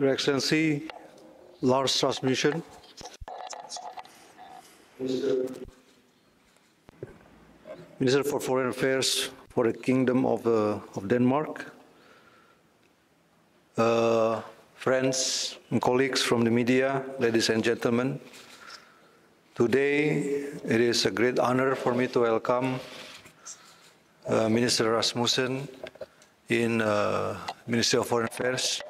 Your Excellency, Lars Rasmussen, Minister for Foreign Affairs for the Kingdom of Denmark, friends and colleagues from the media, ladies and gentlemen. Today, it is a great honor for me to welcome Minister Rasmussen in Ministry of Foreign Affairs.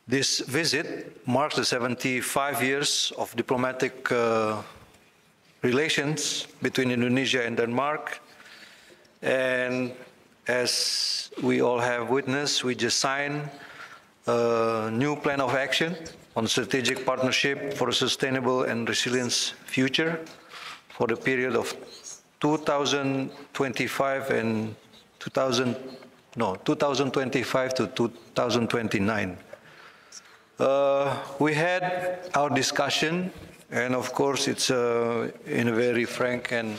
This visit marks the 75 years of diplomatic relations between Indonesia and Denmark. And as we all have witnessed, we just signed a new plan of action on strategic partnership for a sustainable and resilient future for the period of 2025 and 2025 to 2029. We had our discussion, and of course it's in a very frank and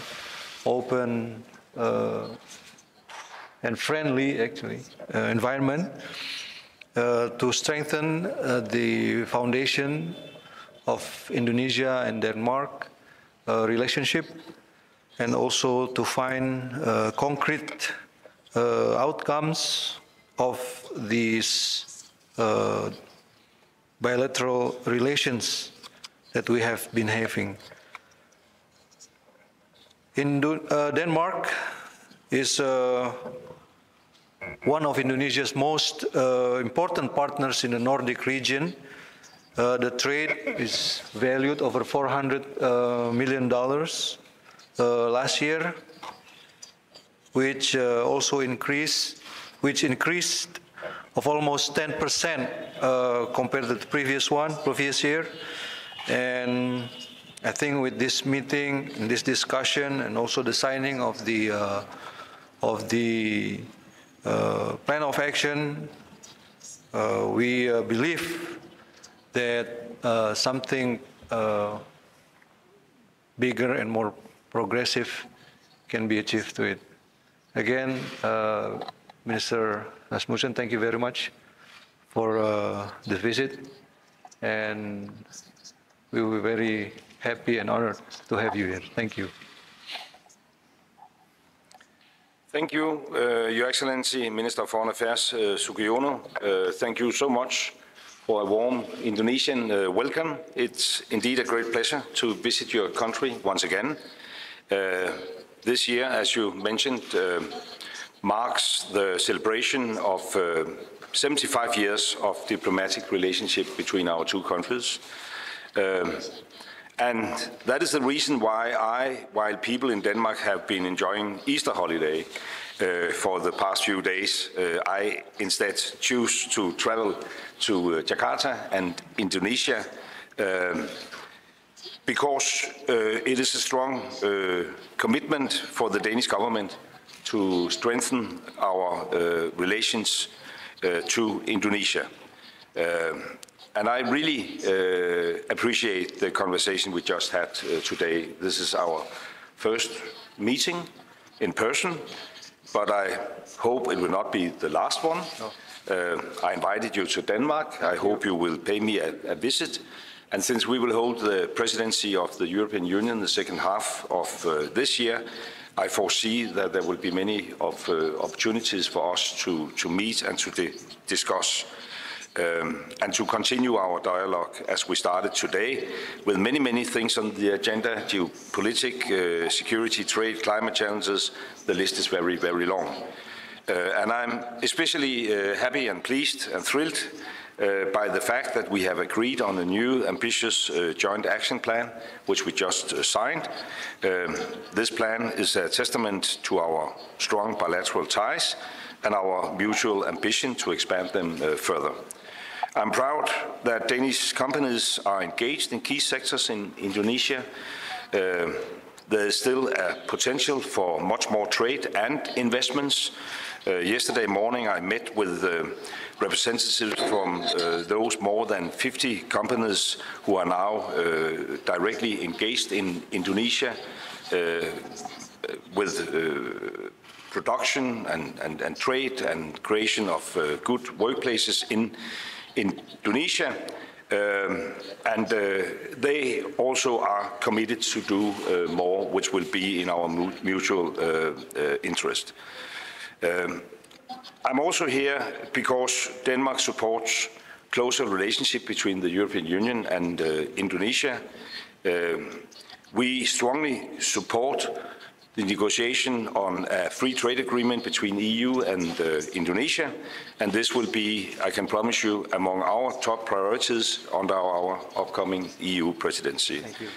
open and friendly, actually, environment to strengthen the foundation of Indonesia and Denmark relationship, and also to find concrete outcomes of these bilateral relations that we have been having. Denmark is one of Indonesia's most important partners in the Nordic region. The trade is valued over $400 million last year, which also increased of almost 10% compared to the previous year. And I think with this meeting, and this discussion, and also the signing of the plan of action, we believe that something bigger and more progressive can be achieved to it. Again, Minister Rasmussen, thank you very much for the visit, and we will be very happy and honored to have you here. Thank you. Thank you, Your Excellency, Minister of Foreign Affairs, Sugiono. Thank you so much for a warm Indonesian welcome. It's indeed a great pleasure to visit your country once again. This year, as you mentioned, marks the celebration of 75 years of diplomatic relationship between our two countries. And that is the reason why while people in Denmark have been enjoying Easter holiday for the past few days, I instead choose to travel to Jakarta and Indonesia because it is a strong commitment for the Danish government to strengthen our relations to Indonesia. And I really appreciate the conversation we just had today. This is our first meeting in person, but I hope it will not be the last one. I invited you to Denmark. I hope you will pay me a visit. And since we will hold the presidency of the European Union the second half of this year, I foresee that there will be many opportunities for us to meet and to discuss and to continue our dialogue as we started today with many things on the agenda: geopolitics, security, trade, climate challenges. The list is very long. And I'm especially happy and pleased and thrilled by the fact that we have agreed on a new ambitious joint action plan, which we just signed. This plan is a testament to our strong bilateral ties and our mutual ambition to expand them further. I'm proud that Danish companies are engaged in key sectors in Indonesia. There is still a potential for much more trade and investments. Yesterday morning I met with representatives from those more than 50 companies who are now directly engaged in Indonesia with production and trade and creation of good workplaces in Indonesia. They also are committed to do more, which will be in our mutual interest. I'm also here because Denmark supports closer relationship between the European Union and Indonesia. We strongly support the negotiation on a free trade agreement between EU and Indonesia, and this will be, I can promise you, among our top priorities under our upcoming EU presidency. Thank you.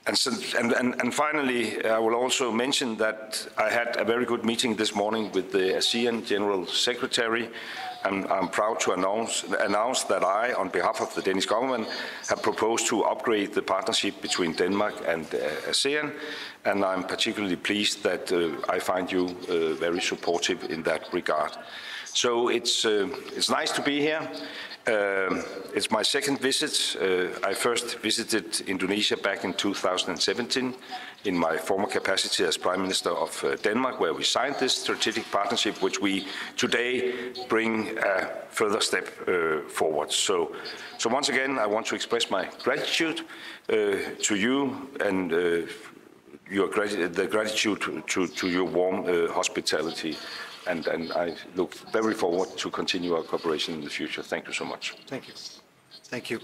And finally, I will also mention that I had a very good meeting this morning with the ASEAN General Secretary, and I'm proud to announce that I, on behalf of the Danish government, have proposed to upgrade the partnership between Denmark and ASEAN, and I'm particularly pleased that I find you very supportive in that regard. So it's nice to be here. It's my second visit. I first visited Indonesia back in 2017 in my former capacity as Prime Minister of Denmark, where we signed this strategic partnership, which we today bring a further step forward. So once again, I want to express my gratitude to you and the gratitude to your warm hospitality. And I look very forward to continue our cooperation in the future. Thank you so much. Thank you. Thank you.